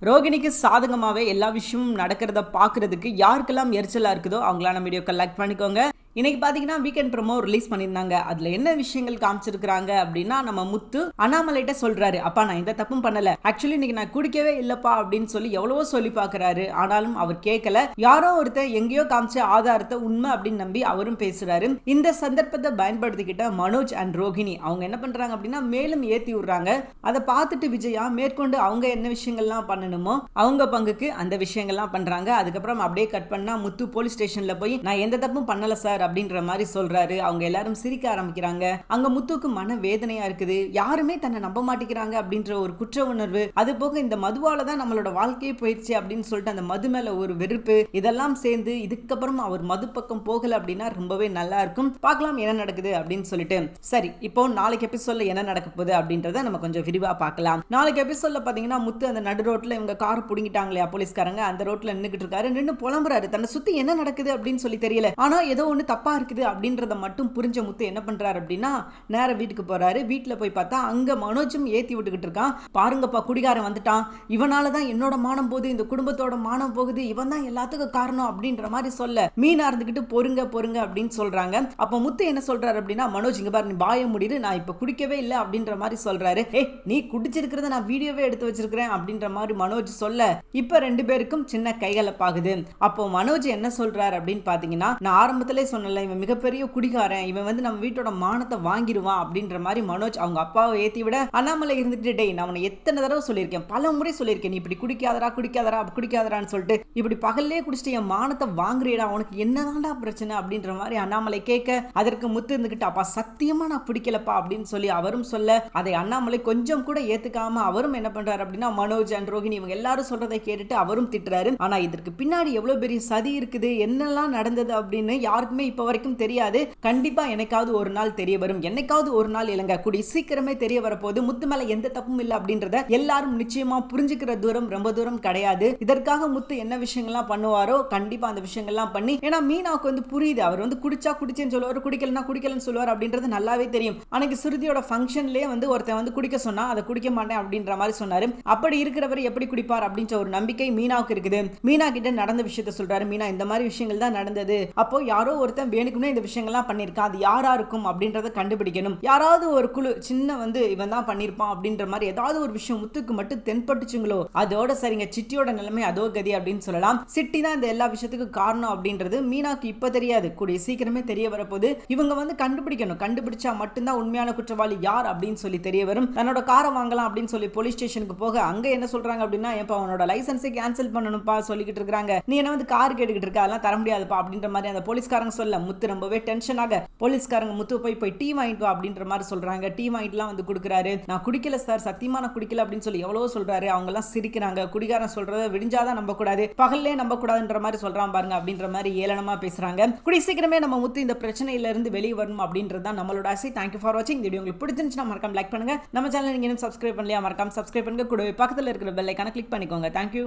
ரோகிணிக்கு சாதகமாவே எல்லா விஷயமும் நடக்கிறத பாக்குறதுக்கு யாருக்கெல்லாம் எரிச்சலா இருக்குதோ அவங்களான வீடியோக்கள் லைக் பண்ணிக்கோங்க. இன்னைக்கு பாத்தீங்கன்னா வீக்கெண்ட் ப்ரோமோ ரிலீஸ் பண்ணியிருந்தாங்க. அதுல என்ன விஷயங்கள் காமிச்சிருக்காங்க அப்படின்னா, நம்ம முத்து அண்ணாமலைட்ட சொல்றாரு, அப்பா நான் எந்த தப்பும் பண்ணல, ஆக்சுவலி இன்னைக்கு நான் குடிக்கவே இல்லப்பா அப்படின்னு சொல்லி எவ்வளவோ சொல்லி பாக்குறாரு. ஆனாலும் அவர் கேட்கல. யாரோ ஒருத்தர் எங்கேயோ காமிச்ச ஆதாரத்தை உண்மை அப்படின்னு நம்பி அவரும் பேசுறாரு. இந்த சந்தர்ப்பத்தை பயன்படுத்திக்கிட்ட மனோஜ் அண்ட் ரோகிணி அவங்க என்ன பண்றாங்க அப்படின்னா மேலும் ஏத்தி விடுறாங்க. அதை பார்த்துட்டு விஜயா மேற்கொண்டு அவங்க என்ன விஷயங்கள்லாம் பண்ணணுமோ அவங்க பங்குக்கு அந்த விஷயங்கள்லாம் பண்றாங்க. அதுக்கப்புறம் அப்படியே கட் பண்ணா முத்து போலீஸ் ஸ்டேஷன்ல போய் நான் எந்த தப்பும் பண்ணல சார் அப்படின்ற மாதிரி சொல்றாரு. அவங்க எல்லாரும் சிரிக்க ஆரம்பிக்கிறாங்க. அங்க முத்துக்கு மன வேதனையா இருக்குது. யாருமே தன்னை நம்ப மாட்டேங்கிறாங்க அப்படின்ற ஒரு குற்ற உணர்வு, அது போக இந்த மதுவால தான் நம்மளோட வாழ்க்கையே போயிடுச்சு அப்படின்னு சொல்லிட்டு அந்த மது மேல ஒரு வெறுப்பு, இதெல்லாம் சேர்ந்து இதுக்கப்புறம் அவர் மது பக்கம் போகல அப்படின்னா ரொம்பவே நல்லா இருக்கும். பார்க்கலாம் என்ன நடக்குது அப்படின்னு சொல்லிட்டு. சரி, இப்போ நாளைக்கு எபிசோட்ல என்ன நடக்க போகுது அப்படின்றத நம்ம கொஞ்சம் விரிவா பார்க்கலாம். நாளைக்கு எபிசோட்ல பாத்தீங்கன்னா முத்து அந்த நடு ரோட்ல இவங்க கார் புடிங்கிட்டாங்களே போலீஸ்காரங்க, அந்த ரோட்ல நின்னுக்கிட்டு இருக்காரு. நின்னு புலம்புறாரு. தன்னை சுத்தி என்ன நடக்குது அப்படின்னு சொல்லி தெரியல, ஆனா ஏதோ ஒண்ணு தப்பா இருக்குது அப்படின்றத மட்டும் புரிஞ்ச முத்து என்ன பண்றாரு அப்படின்னா நேர வீட்டுக்கு போறாரு. வீட்டுல போய் பார்த்தா அங்க மனோஜும் ஏத்தி விட்டுக்கிட்டு இருக்கான். பாருங்கப்பா குடிகாரன் வந்துட்டான், இவனாலதான் என்னோட மானம் போகுது, இந்த குடும்பத்தோட மானம் போகுது, இவன் தான் எல்லாத்துக்கும் காரணம் அப்படின்ற மாதிரி சொல்ல மீனா இருந்துகிட்டு பொறுங்க பொறுங்க அப்படின்னு சொல்றாங்க. அப்ப முத்து என்ன சொல்றாரு அப்படின்னா, மனோஜ் இங்க பாரு, நீ பாய முடியுது, நான் இப்ப குடிக்கவே இல்லை அப்படின்ற மாதிரி சொல்றாரு. நீ குடிச்சிருக்கிறத நான் வீடியோவே எடுத்து வச்சிருக்கிறேன் அப்படின்ற மாதிரி மனோஜ் சொல்ல இப்ப ரெண்டு பேருக்கும் சின்ன கைகலப்பாகுது. அப்போ மனோஜ் என்ன சொல்றாரு அப்படின்னு பாத்தீங்கன்னா, நான் ஆரம்பத்திலே சொன்னல இவன் மிகப்பெரிய குடிகாரன், இவன் வந்து நம்ம வீட்டோட மானத்தை வாங்கிடுவான் அப்படின்ற மாதிரி மனோஜ் அவங்க அப்பாவை ஏத்தி விட அண்ணாமலை இருந்துட்டு, டேய் நான் உன்னை எத்தனை தடவை சொல்லியிருக்கேன், பல முறை சொல்லியிருக்கேன், நீ இப்படி குடிக்காதரா குடிக்காதரா குடிக்காதரான்னு சொல்லிட்டு இப்படி பகல்லே குடிச்சிட்டு என் மானத்தை வாங்குறியடா, உனக்கு என்னதான்டா பிரச்சனை அப்படின்ற மாதிரி அண்ணாமலை கேட்க அதற்கு முத்து இருந்துகிட்டு, அப்பா சத்தியமா நான் பிடிக்கலப்பா அப்படின்னு சொல்லி அவரும் சொல்ல அதை அண்ணாமலை கொஞ்சம் கூட ஏத்துக்காம அவரும் என்ன பண்றாரு அப்படின்னா மனோஜ் அண்ட் ரோஹிணி இவங்க எல்லாரும் சொல்றதை கேட்டுட்டு அவரும் திட்டுறாரு. ஆனா இதற்கு பின்னாடி எவ்வளவு பெரிய சதி இருக்குது, என்னெல்லாம் நடந்தது அப்படின்னு யாருக்குமே இப்ப வரைக்கும் தெரியாது. கண்டிப்பா என்னைக்காவது ஒரு நாள் தெரிய வரும். என்னைக்காவது ஒரு நாள் இல்லங்க, கூடி சீக்கிரமே தெரிய வரப்போது. முத்து மேல எந்த தப்பும் இல்லை அப்படின்றத எல்லாரும் நிச்சயமா புரிஞ்சுக்கிற தூரம் ரொம்ப தூரம் கிடையாது. இதற்காக முத்து என்ன விஷயங்கள்லாம் பண்ணுவாரோ கண்டிப்பா அந்த விஷயங்கள்லாம் பண்ணி, ஏன்னா மீனாவுக்கு வந்து புரியுது, அவர் வந்து குடிச்சா குடிச்சேன்னு சொல்லுவார், குடிக்கலன்னா குடிக்கலன்னு சொல்லுவார் அப்படின்றது நல்லாவே தெரியும். அன்னைக்கு சுருதியோட ஃபங்க்ஷன்லயே வந்து ஒருத்தன் வந்து குடிக்க சொன்னா அதை குடிக்க மாட்டேன் அப்படின்ற மாதிரி சொன்னாரு. அப்படி இருக்கிறவர் எப்படி குடிப்பார் அப்படின்ற ஒரு நம்பிக்கை மீனாவுக்கு இருக்குது. மீனா கிட்ட நடந்த விஷயத்த சொல்றாரு. மீனா இந்த மாதிரி விஷயங்கள் தான் நடந்தது, அப்போ யாரோ ஒருத்தன் வேணுக்குமே இந்த விஷயங்கள்லாம் பண்ணியிருக்கான், அது யாரா இருக்கும் அப்படின்றத கண்டுபிடிக்கணும். யாராவது ஒரு குழு சின்ன வந்து இவன் தான் பண்ணியிருப்பான் அப்படின்ற மாதிரி ஏதாவது ஒரு விஷயம் முத்துக்கு மட்டும் தென்பட்டுச்சுங்களோ அதோட சரிங்க, சிட்டியோட நிலைமை அதோ கதி அப்படின்னு சொல்லலாம். சிட்டி தான் இந்த எல்லா விஷயத்துக்கும் காரணம் அப்படின்றது மீனாக்கு இப்ப தெரியாது, கூடிய சீக்கிரமே தெரிய வரப்போது. இவங்க வந்து கண்டுபிடிக்கணும், கண்டுபிடிச்சா மட்டும்தான் உண்மையான குற்றவாளி யார் அப்படின்னு சொல்லி தெரிய வரும். தன்னோட காரை வாங்கலாம் அப்படின்னு சொல்லி போலீஸ் ஸ்டேஷனுக்கு போக அங்க என்ன சொல்றாங்க அப்படின்னா, எப்ப அவனோட லைசன்ஸை கேன்சல் பண்ணணும்ப்பா சொல்லிக்கிட்டு இருக்காங்க, நீ என்ன வந்து கார் கேட்டுக்கிட்டு இருக்க, அதெல்லாம் தர முடியாதுப்பா அப்படின்ற மாதிரி அந்த போலீஸ்காரங்க சொல்ல முத்து ரொம்பவே டென்ஷன் ஆக போலீஸ்காரங்க முத்து போய் டீ வாங்கிட்டு வா அப்படின்ற மாதிரி சொல்றாங்க. டீ வாங்கிட்டுலாம் வந்து கொடுக்குறாரு. நான் குடிக்கல சார், சத்தியமா நான் குடிக்கல அப்படின்னு சொல்லி எவ்வளவு சொல்றாரு. அவங்க எல்லாம் சிரிக்கிறாங்க. குடிகாரன் சொல்றத விடிஞ்சாதான் நம்ப கூடாது, பகல்லே நம்ப கூடாதுன்ற மாதிரி சொல்றான் பாருங்க அப்படின்ற மாதிரி ஏளனமா பேசுறாங்க. கூடிய சீக்கிரமே நம்ம முத்து இந்த பிரச்சனையில இருந்து வெளியே வரணும் அப்படின்றது தான் நம்மளோட ஆசை. தேங்க்யூ ஃபார் வாட்சிங். இந்த வீடியோ உங்களுக்கு பிடிச்சிருந்துச்சுன்னா மறக்காம லைக் பண்ணுங்க. நம்ம சேனல் நீங்க இன்னும் சப்ஸ்கிரைப் பண்ணலையா மறக்காம சப்ஸ்கிரைப் பண்ணுங்க. கூடவே பக்கத்துல இருக்கிற பெல் ஐகானை கிளிக் பண்ணிக்கோங்க. தேங்க்யூ.